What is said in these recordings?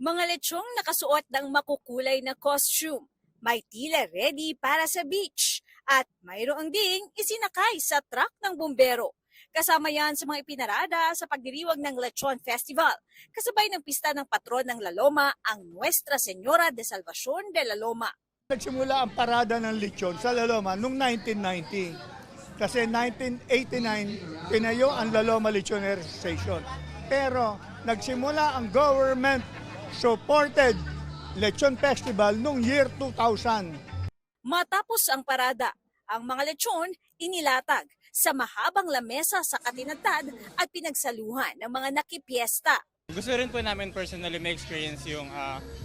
Mga lechong nakasuot ng makukulay na costume, may tila ready para sa beach, at mayroong ding isinakay sa truck ng bumbero. Kasama yan sa mga ipinarada sa pagdiriwag ng Lechon Festival, kasabay ng pista ng patron ng La Loma, ang Nuestra Señora de Salvacion de La Loma. Nagsimula ang parada ng lechon sa La Loma noong 1990. Kasi 1989, tinayo ang La Loma Lechoner Station. Pero nagsimula ang government-supported Lechon Festival noong year 2000. Matapos ang parada, ang mga lechon inilatag sa mahabang lamesa sa katinatad at pinagsaluhan ng mga nakipiesta. Gusto rin po namin personally ma-experience yung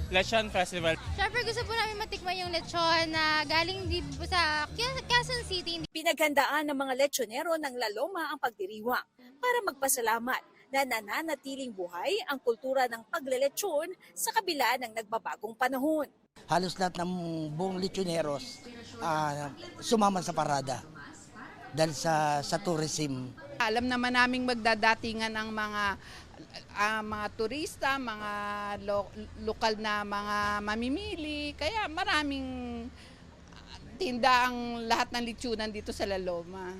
Lechon Festival. Siyempre gusto po namin matikman yung lechon na galing po sa Quezon City. Pinaghandaan ng mga lechonero ng La Loma ang pagdiriwang para magpasalamat na nananatiling buhay ang kultura ng paglelechon sa kabila ng nagbabagong panahon. Halos lahat ng buong lechoneros sumaman sa parada dahil sa tourism. Alam naman naming magdadatingan ang mga turista, mga lokal na mga mamimili. Kaya maraming tinda ang lahat ng lechonan dito sa La Loma.